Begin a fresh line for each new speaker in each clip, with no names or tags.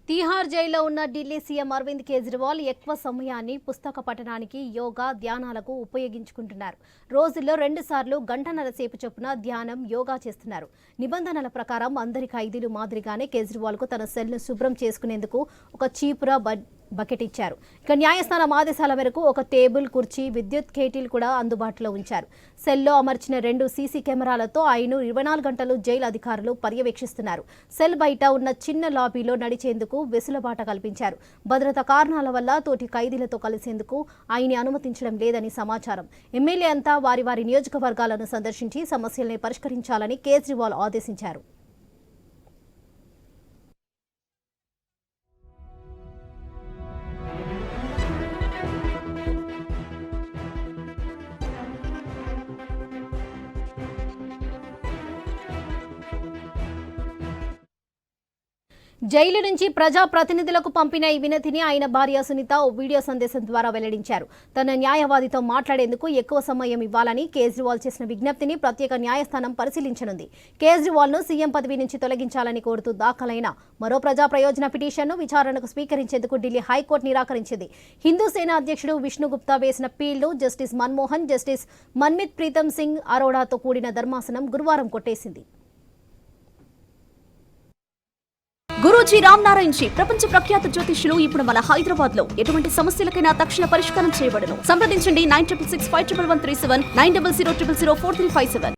తీహార్ జైల్లో ఉన్న ఢిల్లీ సీఎం అరవింద్ కేజ్రీవాల్ ఎక్కువ సమయాన్ని పుస్తక పఠనానికి, యోగా, ధ్యానాలకు ఉపయోగించుకుంటున్నారు. రోజుల్లో 2 సార్లు గంటన్నర సేపు చొప్పున ధ్యానం, యోగా చేస్తున్నారు. నిబంధనల ప్రకారం అందరి ఖైదీలు మాదిరిగానే కేజ్రీవాల్కు తన సెల్ను శుభ్రం చేసుకునేందుకు ఒక చీపుర బకెట్ ఇచ్చారు. ఇక న్యాయస్థానం ఆదేశాల మేరకు ఒక టేబుల్, కుర్చీ, విద్యుత్ కేటిల్ కూడా అందుబాటులో ఉంచారు. సెల్లో అమర్చిన 2 సీసీ కెమెరాలతో ఆయన్ను 24 గంటలు జైలు అధికారులు పర్యవేక్షిస్తున్నారు. సెల్ బయట ఉన్న చిన్న లాబీలో నడిచేందుకు వెసులుబాట కల్పించారు. భద్రతా కారణాల వల్ల తోటి ఖైదీలతో కలిసేందుకు ఆయన్ని అనుమతించడం లేదని సమాచారం. ఎమ్మెల్యే అంతా వారి వారి నియోజకవర్గాలను సందర్శించి సమస్యల్ని పరిష్కరించాలని కేజ్రీవాల్ ఆదేశించారు. జైలు నుంచి ప్రజా ప్రతినిధులకు పంపిన ఈ వినతిని ఆయన భార్య సునీత ఓ వీడియో సందేశం ద్వారా వెల్లడించారు. తన న్యాయవాదితో మాట్లాడేందుకు ఎక్కువ సమయం ఇవ్వాలని కేజ్రీవాల్ చేసిన విజ్ఞప్తిని ప్రత్యేక న్యాయస్థానం పరిశీలించనుంది. కేజ్రీవాల్ను సీఎం పదవి నుంచి తొలగించాలని కోరుతూ దాఖలైన మరో ప్రజా ప్రయోజన పిటిషన్ను విచారణకు స్వీకరించేందుకు ఢిల్లీ హైకోర్టు నిరాకరించింది. హిందూ సేన అధ్యక్షుడు విష్ణు గుప్తా వేసిన పీల్ను జస్టిస్ మన్మోహన్, జస్టిస్ మన్మిత్ ప్రీతం సింగ్ అరోడాతో కూడిన ధర్మాసనం గురువారం కొట్టేసింది.
గురూజీ రామ్ నారాయణ్ జీ ప్రపంచ ప్రఖ్యాత జ్యోతిష్యులు ఇప్పుడు మన హైదరాబాద్ లో ఎటువంటి సమస్యలకైనా తక్షణ పరిష్కారం చేయబడను. సంప్రదించండి 96651137 9000004357.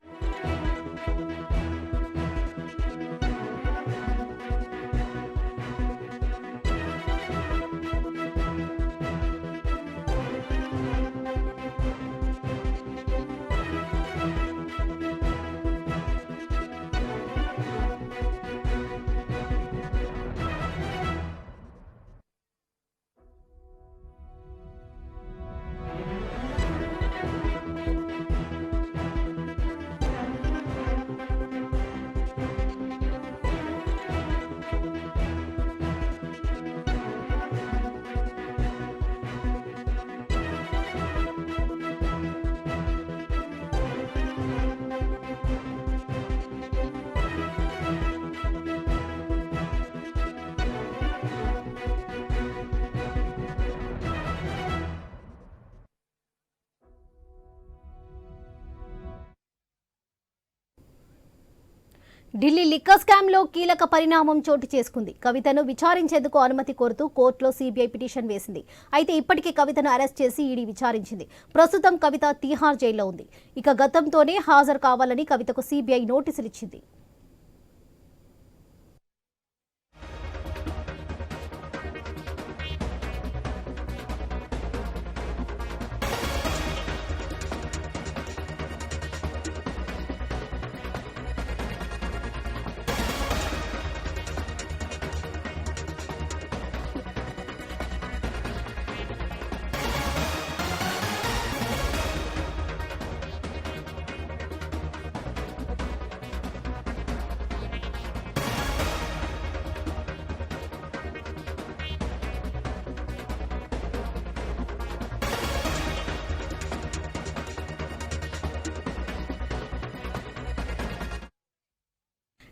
ఢిల్లీ లిక్కర్ స్కామ్లో కీలక పరిణామం చోటు చేసుకుంది. కవితను విచారించేందుకు అనుమతి కోరుతూ కోర్టులో సీబీఐ పిటిషన్ వేసింది. అయితే ఇప్పటికే కవితను అరెస్ట్ చేసి ఈడీ విచారించింది. ప్రస్తుతం కవిత తీహార్ జైల్లో ఉంది. ఇక గతంతోనే హాజరు కావాలని కవితకు సీబీఐ నోటీసులు ఇచ్చింది.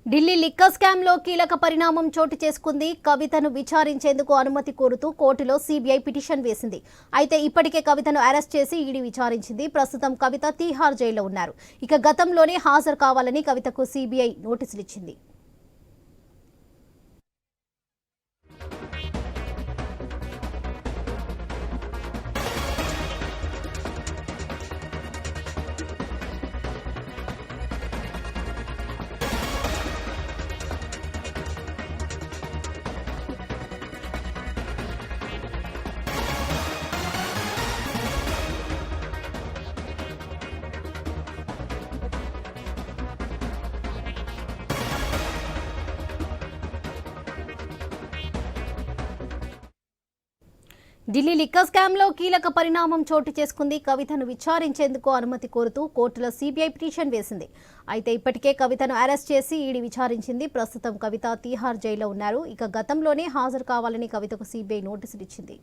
ఢిల్లీ లిక్కర్ స్కామ్లో కీలక పరిణామం చోటు చేసుకుంది. కవితను విచారించేందుకు అనుమతి కోరుతూ కోర్టులో సీబీఐ పిటిషన్ వేసింది. అయితే ఇప్పటికే కవితను అరెస్ట్ చేసి ఈడీ విచారించింది. ప్రస్తుతం కవిత తీహార్ జైల్లో ఉన్నారు. ఇక గతంలోనే హాజరు కావాలని కవితకు సీబీఐ నోటీసులు ఇచ్చింది. ఢిల్లీ లిక్కర్ స్కామ్లో కీలక పరిణామం చోటు చేసుకుంది. కవితను విచారించేందుకు అనుమతి కోరుతూ కోర్టులో సీబీఐ పిటిషన్ వేసింది. అయితే ఇప్పటికే కవితను అరెస్ట్ చేసి ఈడీ విచారించింది. ప్రస్తుతం కవిత తీహార్ జైల్లో ఉన్నారు. ఇక గతంలోనే హాజరు కావాలని కవితకు సీబీఐ నోటీసులు ఇచ్చింది.